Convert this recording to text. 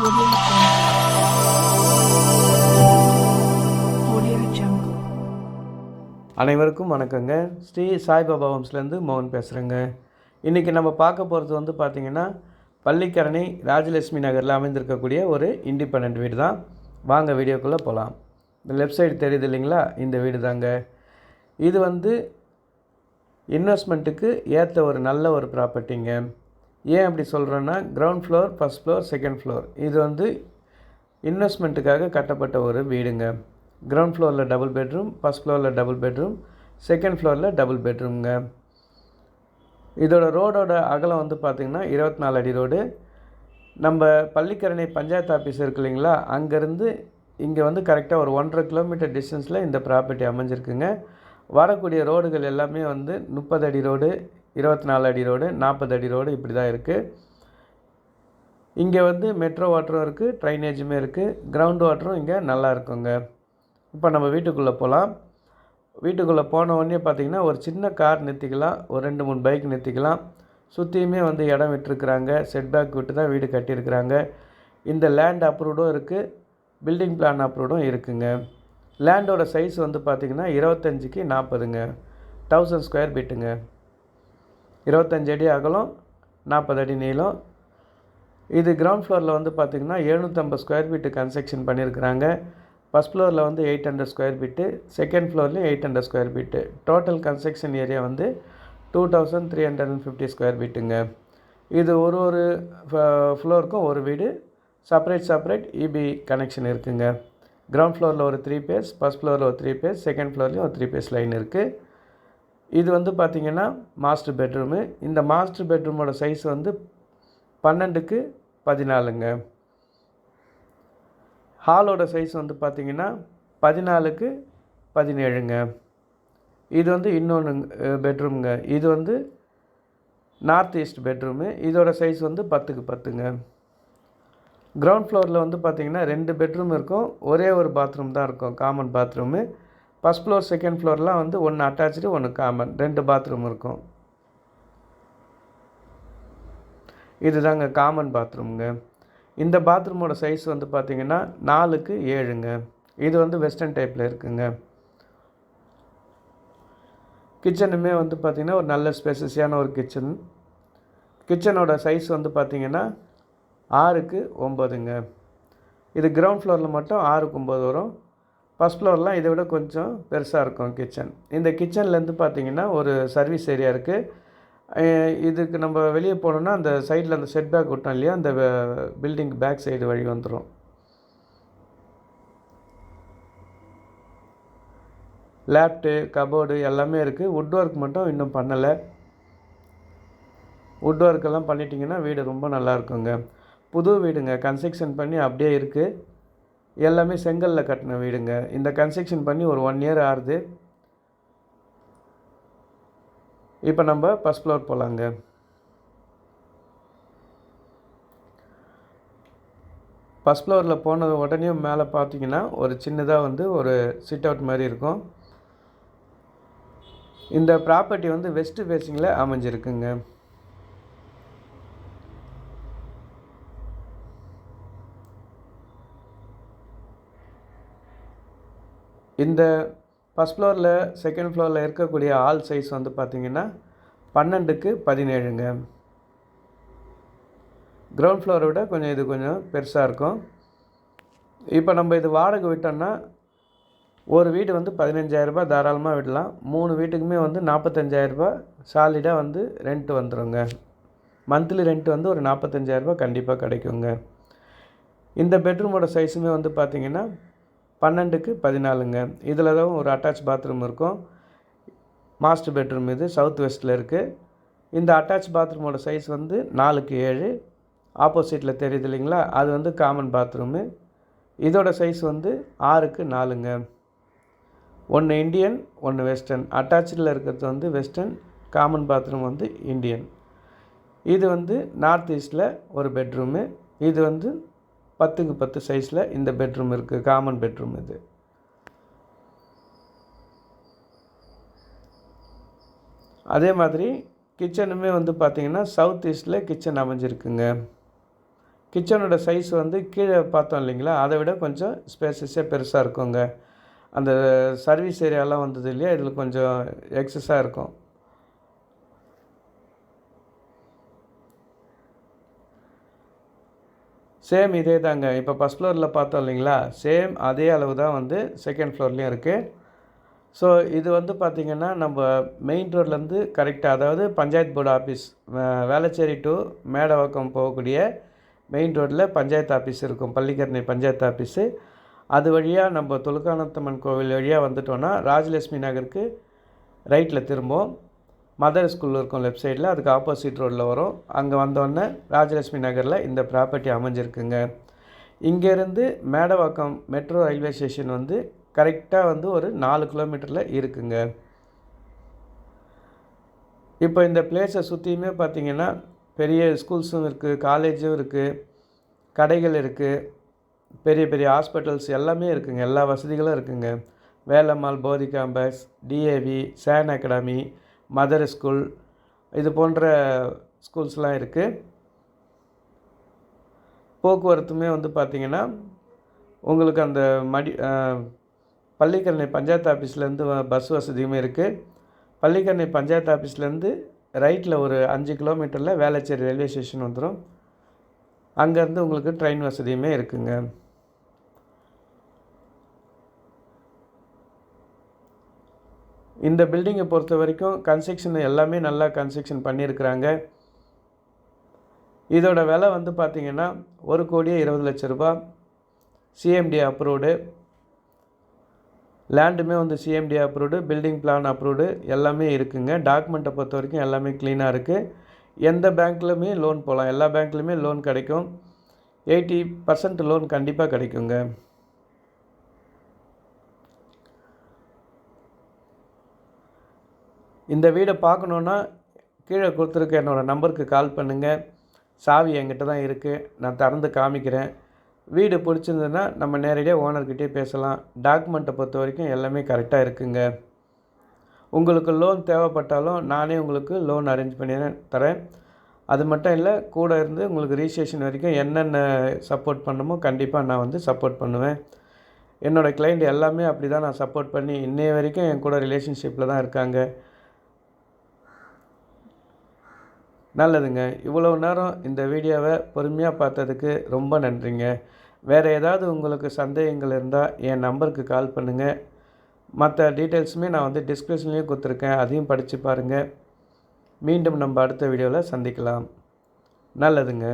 Audio Jungle. அனைவருக்கும் வணக்கங்க. ஸ்ரீ சாய்பாபா ஹோம்ஸ்லேருந்து மோகன் பேசுகிறேங்க. இன்றைக்கி நம்ம பார்க்க போகிறது வந்து பார்த்திங்கன்னா பள்ளிக்கரணை ராஜலட்சுமி நகரில் அமைந்திருக்கக்கூடிய ஒரு இண்டிபெண்ட் வீடு தான். வாங்க வீடியோக்குள்ளே போகலாம். இந்த லெஃப்ட் சைடு தெரியுது இல்லைங்களா, இந்த வீடு தாங்க. இது வந்து இன்வெஸ்ட்மெண்ட்டுக்கு ஏற்ற ஒரு நல்ல ஒரு ப்ராப்பர்ட்டிங்க. ஏன் அப்படி சொல்கிறேன்னா, ground floor, first floor, second floor, இது வந்து இன்வெஸ்ட்மெண்ட்டுக்காக கட்டப்பட்ட ஒரு வீடுங்க. கிரவுண்ட் ஃப்ளோரில் டபுள் பெட்ரூம், ஃபஸ்ட் ஃப்ளோரில் டபுள் பெட்ரூம், செகண்ட் ஃப்ளோரில் டபுள் பெட்ரூம்ங்க. இதோட ரோடோட அகலம் வந்து பார்த்திங்கன்னா 24 அடி ரோடு. நம்ம பள்ளிக்கரணை பஞ்சாயத்து ஆஃபீஸ் இருக்கு இல்லைங்களா, அங்கேருந்து இங்கே வந்து கரெக்டாக ஒரு 1.5 கிலோமீட்டர் டிஸ்டன்ஸில் இந்த ப்ராப்பர்ட்டி அமைஞ்சிருக்குங்க. வரக்கூடிய ரோடுகள் எல்லாமே வந்து 30 அடி ரோடு, 24 அடி ரோடு, 40 அடி ரோடு, இப்படி தான் இருக்குது. இங்கே வந்து மெட்ரோ வாட்டரும் இருக்குது, ட்ரைனேஜுமே இருக்குது, கிரவுண்ட் வாட்டரும் இங்கே நல்லா இருக்குங்க. இப்போ நம்ம வீட்டுக்குள்ளே போகலாம். வீட்டுக்குள்ளே போன உடனே பார்த்திங்கன்னா ஒரு சின்ன கார் நிறுத்திக்கலாம், ஒரு 2-3 பைக் நிறுத்திக்கலாம். சுற்றியுமே வந்து இடம் விட்டுருக்குறாங்க, செட்பேக் விட்டு தான் வீடு கட்டியிருக்கிறாங்க. இந்த லேண்ட் அப்ரூவ்டும் இருக்குது, பில்டிங் பிளான் அப்ரூவ்டும் இருக்குங்க. லேண்டோட சைஸ் வந்து பார்த்திங்கன்னா 25க்கு 40ங்க, 1000 ஸ்கொயர் ஃபீட்டுங்க. 25 அடி அகலம், 40 அடி நீளம். இது கிரவுண்ட் ஃப்ளோரில் வந்து பார்த்திங்கன்னா 750 ஸ்கொயர் ஃபீட்டு கன்ஸ்ட்ரக்ஷன் பண்ணியிருக்கிறாங்க. ஃபஸ்ட் ஃப்ளோரில் வந்து 800 ஸ்கொயர் ஃபீட்டு, செகண்ட் ஃப்ளோர்லேயும் 800 square feet. Total construction area வந்து 2350 ஸ்கொயர் ஃபீட்டுங்க. இது ஒரு ஃப்ளோருக்கும் ஒரு வீடு, செப்பரேட் இபி கனெக்ஷன் இருக்குங்க. கிரவுண்ட் ஃப்ளோரில் ஒரு 3 பேஸ், ஃபஸ்ட் ஃப்ளோரில் ஒரு 3 பேஸ், செகண்ட் ஃப்ளோர்லேயும் ஒரு 3 பேஸ் லைன் இருக்குது. இது வந்து பார்த்திங்கன்னா மாஸ்டர் பெட்ரூமு. இந்த மாஸ்டர் பெட்ரூமோட சைஸ் வந்து 12க்கு 14ங்க. ஹாலோட சைஸ் வந்து பார்த்திங்கன்னா 14க்கு 17ங்க. இது வந்து இன்னொன்று பெட்ரூமுங்க. இது வந்து நார்த் ஈஸ்ட் பெட்ரூமு. இதோட சைஸ் வந்து 10க்கு 10ங்க. கிரவுண்ட் ஃப்ளோரில் வந்து பார்த்திங்கன்னா 2 பெட்ரூம் இருக்கும், ஒரே ஒரு பாத்ரூம் தான் இருக்கும், common bathroom. First floor, second ஃப்ளோர்லாம் வந்து ஒன்று அட்டாச்சு, ஒன்று காமன், 2 பாத்ரூம் இருக்கும். இதுதாங்க காமன் பாத்ரூமுங்க. இந்த பாத்ரூமோட சைஸ் வந்து பார்த்திங்கன்னா 4க்கு 7ங்க. இது வந்து வெஸ்டர்ன் டைப்பில் இருக்குங்க. கிச்சனுமே வந்து பார்த்திங்கன்னா ஒரு நல்ல ஸ்பேசஸியான ஒரு கிச்சன். கிச்சனோட சைஸ் வந்து பார்த்திங்கன்னா 6க்கு 9ங்க. இது கிரவுண்ட் ஃப்ளோரில் மட்டும் 6க்கு 9 வரும். ஃபஸ்ட் ஃப்ளோர்லாம் இதை விட கொஞ்சம் பெருசாக இருக்கும் கிச்சன். இந்த கிச்சன்லேருந்து பார்த்திங்கன்னா ஒரு சர்வீஸ் ஏரியா இருக்குது. இதுக்கு நம்ம வெளியே போனோம்னா அந்த சைடில் அந்த செட் பேக் விட்டோம் இல்லையா, அந்த பில்டிங் பேக் சைடு வழி வந்துடும். லேப்டு, கபோர்டு எல்லாமே இருக்குது. வுட் ஒர்க் மட்டும் இன்னும் பண்ணலை. வுட் ஒர்க்கெல்லாம் பண்ணிட்டிங்கன்னா வீடு ரொம்ப நல்லா இருக்குங்க. புது வீடுங்க, கன்ஸ்ட்ரக்ஷன் பண்ணி அப்படியே இருக்குது. எல்லாமே செங்கலில் கட்டின வீடுங்க. இந்த கன்ஸ்ட்ரக்ஷன் பண்ணி ஒரு 1 இயர் ஆகுது. இப்போ நம்ம ஃபஸ்ட் ஃப்ளோர் போகலாங்க. ஃபஸ்ட் ஃப்ளோரில் போனது உடனே மேலே பார்த்தீங்கன்னா ஒரு சின்னதாக வந்து ஒரு சிட் அவுட் மாதிரி இருக்கும். இந்த ப்ராப்பர்ட்டி வந்து வெஸ்ட் ஃபேஸிங்கில் அமைஞ்சிருக்குங்க. இந்த ஃபஸ்ட் ஃப்ளோரில், செகண்ட் ஃப்ளோரில் இருக்கக்கூடிய ஹால் சைஸ் வந்து பார்த்திங்கன்னா 12க்கு 17ங்க. கிரவுண்ட் ஃப்ளோரை விட இது கொஞ்சம் பெருசாக இருக்கும். இப்போ நம்ம இது வாடகை விட்டோம்னா ஒரு வீடு வந்து 15,000 தாராளமாக விடலாம். 3 வீட்டுக்குமே வந்து 45,000 சாலிடாக வந்து ரெண்ட் வந்துடுங்க. மந்த்லி ரெண்ட் வந்து ஒரு 45,000 கண்டிப்பாக கிடைக்குங்க. இந்த பெட்ரூமோட சைஸுமே வந்து பார்த்திங்கன்னா 12க்கு 14ங்க. இதில் தான் ஒரு அட்டாச் பாத்ரூம் இருக்கும். மாஸ்டர் பெட்ரூம் இது சவுத் வெஸ்ட்டில் இருக்குது. இந்த அட்டாச் பாத்ரூமோட சைஸ் வந்து 4க்கு 7. ஆப்போசிட்டில் தெரியுது இல்லைங்களா, அது வந்து காமன் பாத்ரூமு. இதோட சைஸ் வந்து 6க்கு 4ங்க. ஒன்று இண்டியன், ஒன்று வெஸ்டர்ன். அட்டாச்சில் இருக்கிறது வந்து வெஸ்டர்ன், காமன் பாத்ரூம் வந்து இண்டியன். இது வந்து நார்த் ஈஸ்ட்டில் ஒரு பெட்ரூமு. இது வந்து 10க்கு 10 சைஸில் இந்த பெட்ரூம் இருக்குது, காமன் பெட்ரூம் இது. அதே மாதிரி கிச்சனுமே வந்து பார்த்திங்கன்னா சவுத் ஈஸ்ட்டில் கிச்சன் அமைஞ்சிருக்குங்க. கிச்சனோட சைஸ் வந்து கீழே பார்த்தோம் இல்லைங்களா, அதை விட கொஞ்சம் ஸ்பேசஸே பெருசாக இருக்குங்க. அந்த சர்வீஸ் ஏரியாலாம் வந்தது இல்லையா, இதில் கொஞ்சம் எக்ஸஸாக இருக்கும். சேம் இதே தாங்க. இப்போ ஃபஸ்ட் ஃப்ளோரில் பார்த்தோம் இல்லைங்களா, சேம் அதே அளவு தான் வந்து செகண்ட் ஃப்ளோர்லேயும் இருக்குது. ஸோ இது வந்து பார்த்திங்கன்னா நம்ம மெயின் ரோட்லேருந்து கரெக்டாக, அதாவது panchayat board office, Velachery to Medavakkam போகக்கூடிய மெயின் ரோட்டில் பஞ்சாயத்து ஆஃபீஸ் இருக்கும், பள்ளிக்கரணை பஞ்சாயத்து ஆஃபீஸு. அது வழியாக நம்ம தொலுக்கானத்தம்மன் கோவில் வழியாக வந்துட்டோன்னா ராஜலட்சுமி நகருக்கு ரைட்டில் திரும்பும். மதர் ஸ்கூல் இருக்கும் லெஃப்ட் சைடில், அதுக்கு ஆப்போசிட் ரோட்டில் வரும். அங்கே வந்தோடனே ராஜலட்சுமி நகரில் இந்த ப்ராப்பர்ட்டி அமைஞ்சிருக்குங்க. இங்கேருந்து மேடவாக்கம் மெட்ரோ ரயில்வே ஸ்டேஷன் வந்து கரெக்டாக வந்து ஒரு 4 கிலோமீட்டரில் இருக்குங்க. இப்போ இந்த பிளேஸை சுற்றியுமே பார்த்திங்கன்னா பெரிய ஸ்கூல்ஸும் இருக்குது, காலேஜும் இருக்குது, கடைகள் இருக்குது, பெரிய பெரிய ஹாஸ்பிட்டல்ஸ் எல்லாமே இருக்குங்க. எல்லா வசதிகளும் இருக்குங்க. வேலம்மாள் போதி கேம்பஸ், டிஏவி, சேன் அகாடமி, மதர் ஸ்கூல், இது போன்ற ஸ்கூல்ஸ்லாம் இருக்குது. போக்குவரத்துமே வந்து பார்த்திங்கன்னா உங்களுக்கு அந்த பள்ளிக்கரணை பஞ்சாயத்து ஆஃபீஸ்லேருந்து பஸ் வசதியுமே இருக்குது. பள்ளிக்கரணை பஞ்சாயத்து ஆஃபீஸ்லேருந்து ரைட்டில் ஒரு 5 கிலோமீட்டரில் வேளச்சேரி ரயில்வே ஸ்டேஷன் வந்துடும். அங்கேருந்து உங்களுக்கு ட்ரெயின் வசதியுமே இருக்குங்க. இந்த பில்டிங்கை பொறுத்த வரைக்கும் கன்ஸ்ட்ரக்ஷன் எல்லாமே நல்லா கன்ஸ்ட்ரக்ஷன் பண்ணியிருக்கிறாங்க. இதோட விலை வந்து பார்த்திங்கன்னா 1,20,00,000 ரூபா. சிஎம்டி அப்ரூவ்டு, லேண்டுமே வந்து CMD approved, building plan approved எல்லாமே இருக்குங்க. டாக்குமெண்ட்டை பொறுத்த வரைக்கும் எல்லாமே க்ளீனாக இருக்குது. எந்த பேங்க்லையுமே லோன் போகலாம், எல்லா பேங்க்லையுமே லோன் கிடைக்கும். 80% லோன் கண்டிப்பாக கிடைக்குங்க. இந்த வீடை பார்க்கணுன்னா கீழே கொடுத்துருக்க என்னோடய நம்பருக்கு கால் பண்ணுங்கள். சாவி என்கிட்ட தான் இருக்குது, நான் திறந்து காமிக்கிறேன். வீடு பிடிச்சிருந்ததுன்னா நம்ம நேரடியாக ஓனர்கிட்டே பேசலாம். டாக்குமெண்ட்டை பொறுத்த வரைக்கும் எல்லாமே கரெக்டாக இருக்குங்க. உங்களுக்கு லோன் தேவைப்பட்டாலும் நானே உங்களுக்கு லோன் அரேஞ்ச் பண்ணி தரேன். அது மட்டும் இல்லை, கூட இருந்து உங்களுக்கு ரிஜிஸ்ட்ரேஷன் வரைக்கும் என்னென்ன சப்போர்ட் பண்ணணுமோ கண்டிப்பாக நான் வந்து சப்போர்ட் பண்ணுவேன். என்னோடய கிளைண்ட் எல்லாமே அப்படி தான் நான் சப்போர்ட் பண்ணி இன்னைய வரைக்கும் என் கூட ரிலேஷன்ஷிப்பில் தான் இருக்காங்க. நல்லதுங்க. இவ்வளோ நேரம் இந்த வீடியோவை பொறுமையாக பார்த்ததுக்கு ரொம்ப நன்றிங்க. வேறு ஏதாவது உங்களுக்கு சந்தேகங்கள் இருந்தால் என் நம்பருக்கு கால் பண்ணுங்கள். மற்ற டீட்டெயில்ஸுமே நான் வந்து டிஸ்கிரிப்ஷன்லேயும் கொடுத்துருக்கேன், அதையும் படித்து பாருங்கள். மீண்டும் நம்ம அடுத்த வீடியோவில் சந்திக்கலாம். நல்லதுங்க.